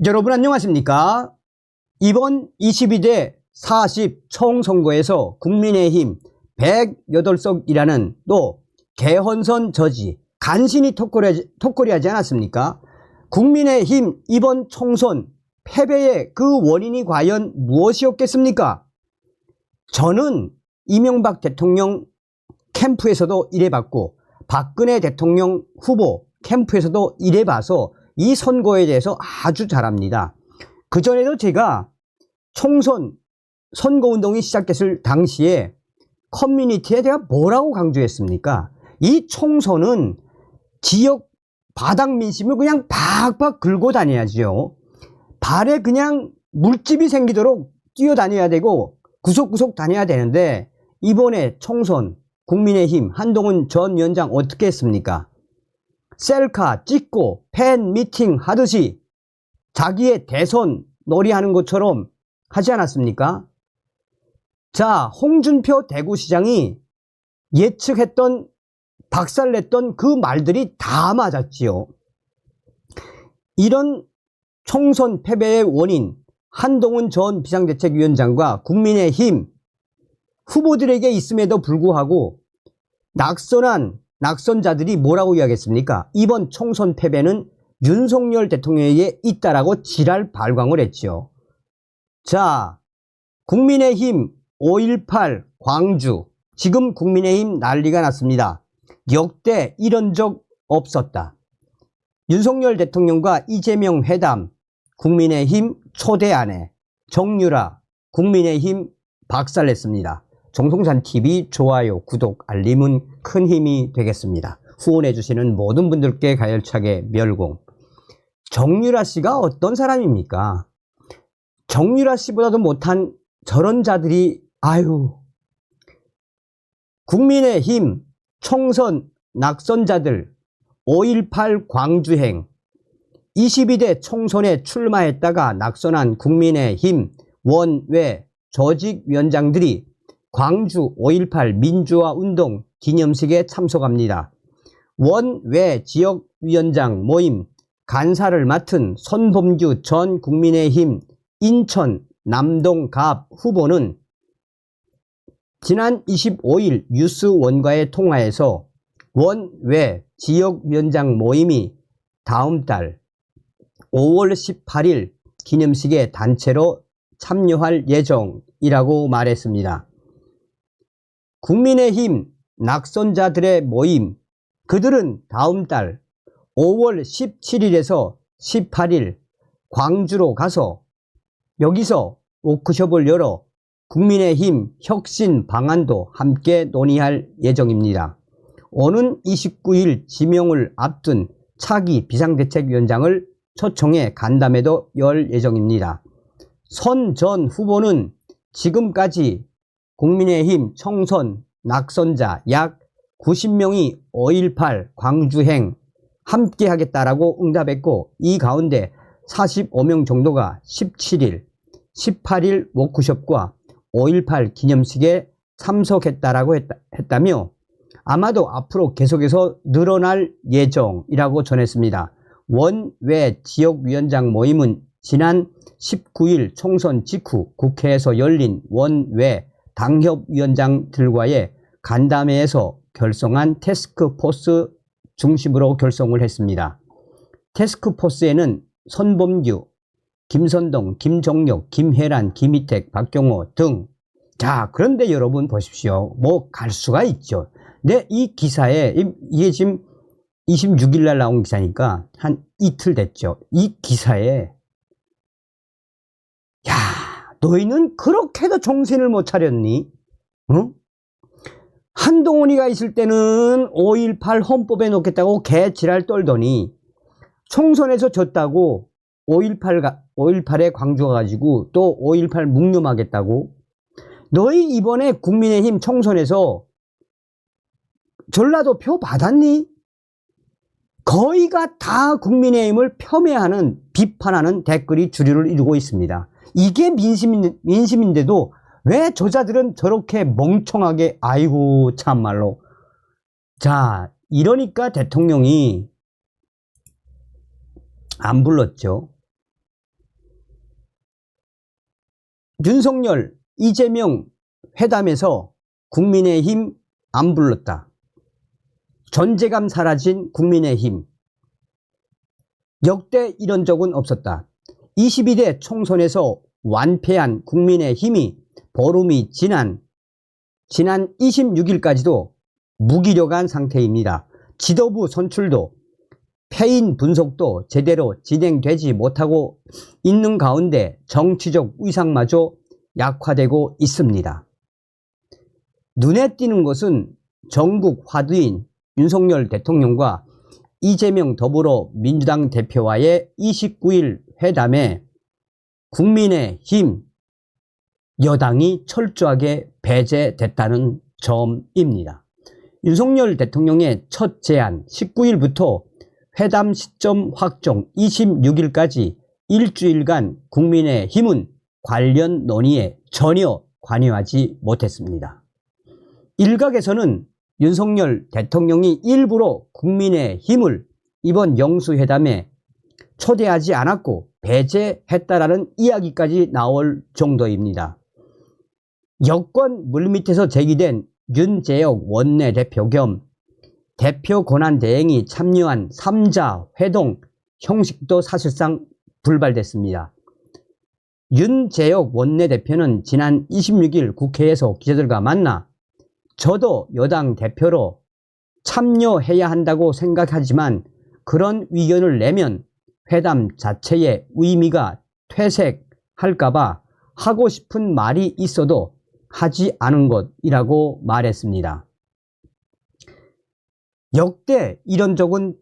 여러분 안녕하십니까? 이번 22대 40 총선거에서 국민의힘 108석이라는 또 개헌선 저지 간신히 턱걸이하지 않았습니까? 국민의힘 이번 총선 패배의 그 원인이 과연 무엇이었겠습니까? 저는 이명박 대통령 캠프에서도 일해봤고 박근혜 대통령 후보 캠프에서도 일해봐서 이 선거에 대해서 아주 잘 압니다. 그전에도 제가 총선 선거운동이 시작됐을 당시에 커뮤니티에 제가 뭐라고 강조했습니까? 이 총선은 지역 바닥 민심을 그냥 박박 긁고 다녀야죠. 발에 그냥 물집이 생기도록 뛰어다녀야 되고 구석구석 다녀야 되는데 이번에 총선 국민의힘 한동훈 전 위원장 어떻게 했습니까? 셀카 찍고 팬 미팅 하듯이 자기의 대선 놀이하는 것처럼 하지 않았습니까? 자, 홍준표 대구시장이 예측했던 박살냈던 그 말들이 다 맞았지요. 이런 총선 패배의 원인 한동훈 전 비상대책위원장과 국민의힘 후보들에게 있음에도 불구하고 낙선자들이 뭐라고 이야기했습니까? 이번 총선 패배는 윤석열 대통령에게 있다라고 지랄 발광을 했죠. 자, 국민의힘 5.18 광주, 지금 국민의힘 난리가 났습니다. 역대 이런 적 없었다. 윤석열 대통령과 이재명 회담, 국민의힘 초대안에 정유라, 국민의힘 박살냈습니다. 정성산TV 좋아요, 구독, 알림은 큰 힘이 되겠습니다. 후원해주시는 모든 분들께 가열차게 멸공. 정유라 씨가 어떤 사람입니까? 정유라 씨보다도 못한 저런 자들이 국민의힘 총선 낙선자들 5.18 광주행 22대 총선에 출마했다가 낙선한 국민의힘 원외 조직위원장들이 광주 5.18 민주화운동 기념식에 참석합니다. 원외 지역위원장 모임 간사를 맡은 손범규 전 국민의힘 인천 남동갑 후보는 지난 25일 뉴스원과의 통화에서 원외 지역위원장 모임이 다음 달 5월 18일 기념식에 단체로 참여할 예정이라고 말했습니다. 국민의힘 낙선자들의 모임, 그들은 다음 달 5월 17일에서 18일 광주로 가서 여기서 워크숍을 열어 국민의힘 혁신 방안도 함께 논의할 예정입니다. 오는 29일 지명을 앞둔 차기 비상대책위원장을 초청해 간담회도 열 예정입니다. 손 전 후보는 지금까지 국민의힘 총선 낙선자 약 90명이 5.18 광주행 함께 하겠다라고 응답했고 이 가운데 45명 정도가 17일, 18일 워크숍과 5.18 기념식에 참석했다라고 했다며 아마도 앞으로 계속해서 늘어날 예정이라고 전했습니다. 원외 지역위원장 모임은 지난 19일 총선 직후 국회에서 열린 원외 당협위원장들과의 간담회에서 결성한 태스크포스 중심으로 결성을 했습니다. 태스크포스에는 손범규, 김선동, 김종혁, 김혜란, 김희택, 박경호 등. 자, 그런데 여러분 보십시오. 뭐 갈 수가 있죠. 네, 이 기사에 이게 지금 26일 날 나온 기사니까 한 이틀 됐죠. 이 기사에 야, 너희는 그렇게도 정신을 못 차렸니? 응? 한동훈이가 있을 때는 5.18 헌법에 넣겠다고 개지랄 떨더니 총선에서 졌다고 5.18에 광주 가가지고 또 5.18 묵념하겠다고. 너희 이번에 국민의힘 총선에서 전라도 표 받았니? 거의가 다 국민의힘을 폄훼하는 비판하는 댓글이 주류를 이루고 있습니다. 이게 민심인데도 왜 저자들은 저렇게 멍청하게 참말로. 자, 이러니까 대통령이 안 불렀죠. 윤석열, 이재명 회담에서 국민의힘 안 불렀다. 존재감 사라진 국민의힘. 역대 이런 적은 없었다. 22대 총선에서 완패한 국민의힘이 보름이 지난 26일까지도 무기력한 상태입니다. 지도부 선출도 패인 분석도 제대로 진행되지 못하고 있는 가운데 정치적 위상마저 약화되고 있습니다. 눈에 띄는 것은 전국 화두인 윤석열 대통령과 이재명 더불어민주당 대표와의 29일 회담에 국민의힘 여당이 철저하게 배제됐다는 점입니다. 윤석열 대통령의 첫 제안 19일부터 회담 시점 확정 26일까지 일주일간 국민의힘은 관련 논의에 전혀 관여하지 못했습니다. 일각에서는 윤석열 대통령이 일부러 국민의힘을 이번 영수회담에 초대하지 않았고 배제했다라는 이야기까지 나올 정도입니다. 여권 물밑에서 제기된 윤재혁 원내대표 겸 대표 권한대행이 참여한 3자 회동 형식도 사실상 불발됐습니다. 윤재혁 원내대표는 지난 26일 국회에서 기자들과 만나 저도 여당 대표로 참여해야 한다고 생각하지만 그런 의견을 내면 회담 자체의 의미가 퇴색할까봐 하고 싶은 말이 있어도 하지 않은 것이라고 말했습니다. 역대 이런 적은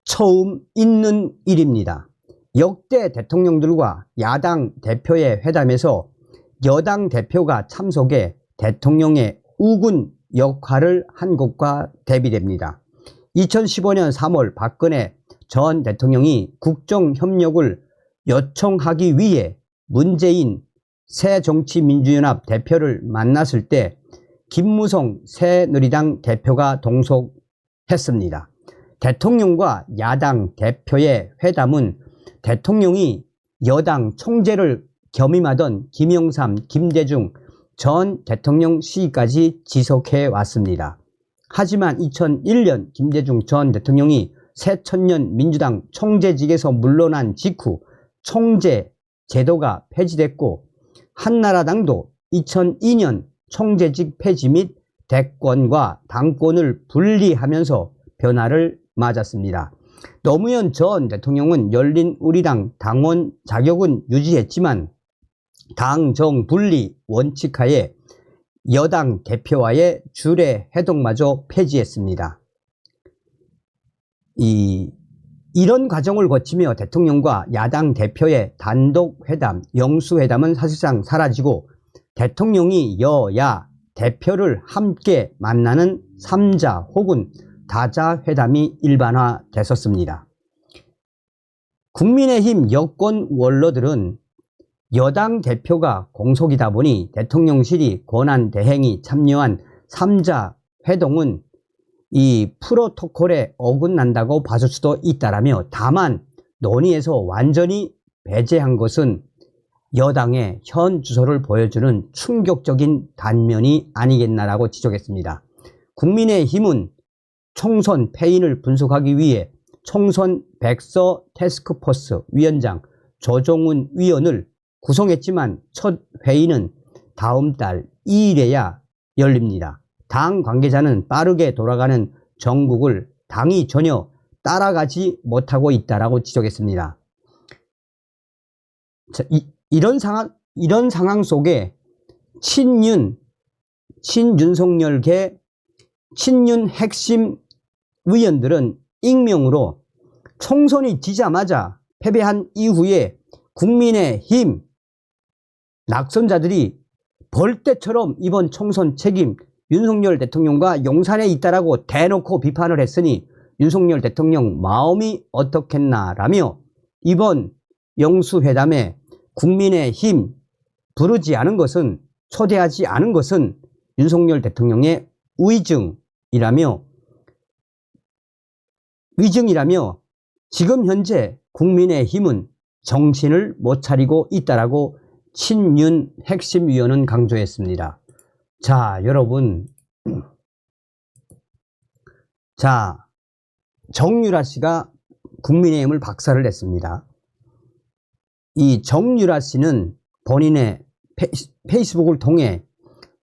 처음 있는 일입니다. 역대 대통령들과 야당 대표의 회담에서 여당 대표가 참석해 대통령의 우군 역할을 한 것과 대비됩니다. 2015년 3월 박근혜 전 대통령이 국정협력을 요청하기 위해 문재인 새정치민주연합 대표를 만났을 때 김무성 새누리당 대표가 동석했습니다. 대통령과 야당 대표의 회담은 대통령이 여당 총재를 겸임하던 김영삼, 김대중 전 대통령 시기까지 지속해 왔습니다. 하지만 2001년 김대중 전 대통령이 새천년 민주당 총재직에서 물러난 직후 총재 제도가 폐지됐고 한나라당도 2002년 총재직 폐지 및 대권과 당권을 분리하면서 변화를 맞았습니다. 노무현 전 대통령은 열린우리당 당원 자격은 유지했지만 당정 분리 원칙하에 여당 대표와의 주례 회동마저 폐지했습니다. 이런 과정을 거치며 대통령과 야당 대표의 단독 회담, 영수회담은 사실상 사라지고 대통령이 여야 대표를 함께 만나는 3자 혹은 다자 회담이 일반화됐었습니다. 국민의힘 여권 원로들은 여당 대표가 공석이다 보니 대통령실이 권한대행이 참여한 3자 회동은 이 프로토콜에 어긋난다고 봐줄 수도 있다라며 다만 논의에서 완전히 배제한 것은 여당의 현 주소를 보여주는 충격적인 단면이 아니겠나라고 지적했습니다. 국민의힘은 총선 패인을 분석하기 위해 총선 백서 태스크포스 위원장 조정훈 위원을 구성했지만 첫 회의는 다음 달 2일에야 열립니다. 당 관계자는 빠르게 돌아가는 정국을 당이 전혀 따라가지 못하고 있다라고 지적했습니다. 자, 이런 상황 속에 친윤석열계 친윤 핵심 의원들은 익명으로 총선이 지자마자 패배한 이후에 국민의힘 낙선자들이 벌떼처럼 이번 총선 책임 윤석열 대통령과 용산에 있다라고 대놓고 비판을 했으니 윤석열 대통령 마음이 어떻겠나라며 이번 영수회담에 국민의힘 부르지 않은 것은 초대하지 않은 것은 윤석열 대통령의 위증이라며 지금 현재 국민의힘은 정신을 못 차리고 있다라고 친윤 핵심 위원은 강조했습니다. 자, 여러분. 자, 정유라 씨가 국민의힘을 박살을 냈습니다. 이 정유라 씨는 본인의 페이스북을 통해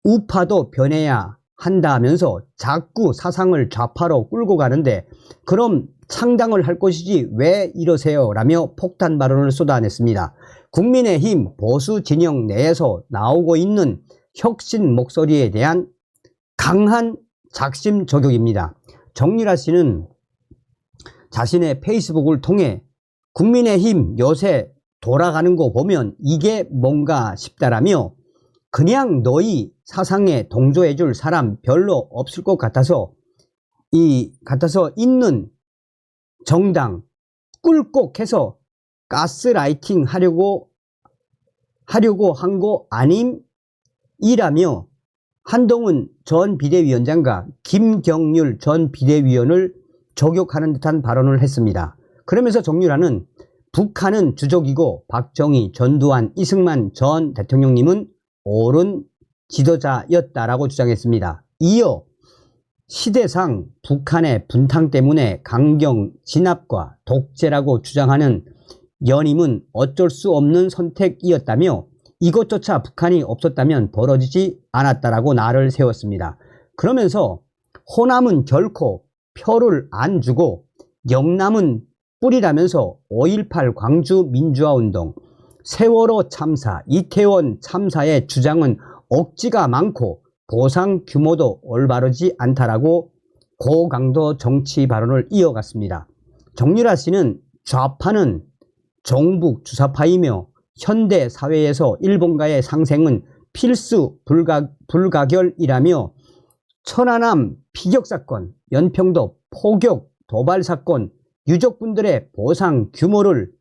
우파도 변해야 한다면서 자꾸 사상을 좌파로 끌고 가는데 그럼 창당을 할 것이지 왜 이러세요? 라며 폭탄 발언을 쏟아냈습니다. 국민의힘 보수 진영 내에서 나오고 있는 혁신 목소리에 대한 강한 작심 저격입니다. 정유라 씨는 자신의 페이스북을 통해 국민의힘 요새 돌아가는 거 보면 이게 뭔가 싶다라며 그냥 너희 사상에 동조해줄 사람 별로 없을 것 같아서 있는 정당 꿀꺽해서 가스라이팅 하려고 한 거 아님이라며 한동훈 전 비대위원장과 김경률 전 비대위원을 저격하는 듯한 발언을 했습니다. 그러면서 정유라는 북한은 주적이고 박정희, 전두환, 이승만 전 대통령님은 옳은 지도자였다라고 주장했습니다. 이어 시대상 북한의 분탕 때문에 강경 진압과 독재라고 주장하는 연임은 어쩔 수 없는 선택이었다며 이것조차 북한이 없었다면 벌어지지 않았다라고 날을 세웠습니다. 그러면서 호남은 결코 표를 안 주고 영남은 뿌리라면서 5.18 광주 민주화운동, 세월호 참사, 이태원 참사의 주장은 억지가 많고 보상 규모도 올바르지 않다라고 고강도 정치 발언을 이어갔습니다. 정유라 씨는 좌파는 종북 주사파이며 현대 사회에서 일본과의 상생은 필수 불가결이라며 천안함 피격사건, 연평도 포격 도발사건 유족분들의 보상 규모를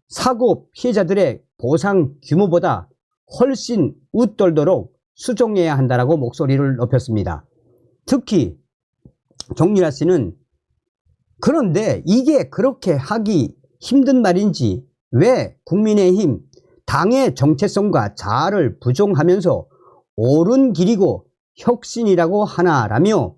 사고 피해자들의 보상 규모보다 훨씬 웃돌도록 수정해야 한다라고 목소리를 높였습니다. 특히 정유라 씨는 그런데 이게 그렇게 하기 힘든 말인지 왜 국민의힘 당의 정체성과 자아를 부정하면서 옳은 길이고 혁신이라고 하나라며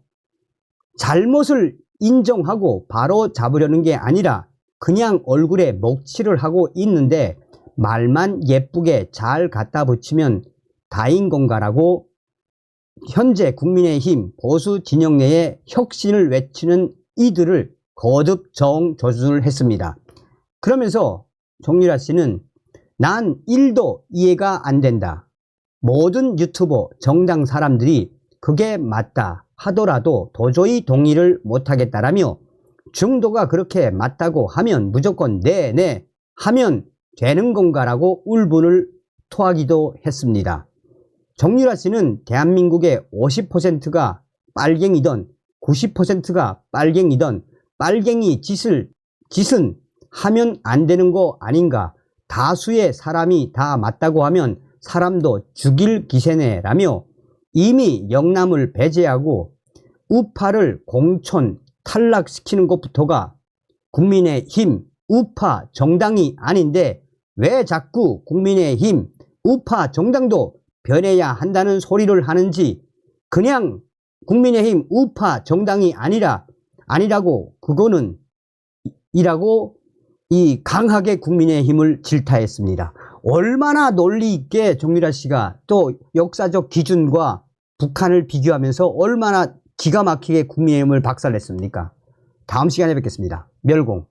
잘못을 인정하고 바로 잡으려는 게 아니라 그냥 얼굴에 먹칠을 하고 있는데 말만 예쁘게 잘 갖다 붙이면 다인 건가라고 현재 국민의힘 보수 진영 내에 혁신을 외치는 이들을 거듭 정조준을 했습니다. 그러면서 정유라 씨는 난 1도 이해가 안 된다. 모든 유튜버 정당 사람들이 그게 맞다 하더라도 도저히 동의를 못하겠다라며 중도가 그렇게 맞다고 하면 무조건 네 하면 되는 건가라고 울분을 토하기도 했습니다. 정유라 씨는 대한민국의 50%가 빨갱이든 90%가 빨갱이든 빨갱이 짓은 하면 안 되는 거 아닌가. 다수의 사람이 다 맞다고 하면 사람도 죽일 기세네라며 이미 영남을 배제하고 우파를 공천 탈락시키는 것부터가 국민의힘 우파 정당이 아닌데 왜 자꾸 국민의힘 우파 정당도 변해야 한다는 소리를 하는지 그냥 국민의힘 우파 정당이 아니라고 그거는 이라고 이 강하게 국민의힘을 질타했습니다. 얼마나 논리 있게 정유라 씨가 또 역사적 기준과 북한을 비교하면서 얼마나 기가 막히게 국민의힘을 박살냈습니까? 다음 시간에 뵙겠습니다. 멸공.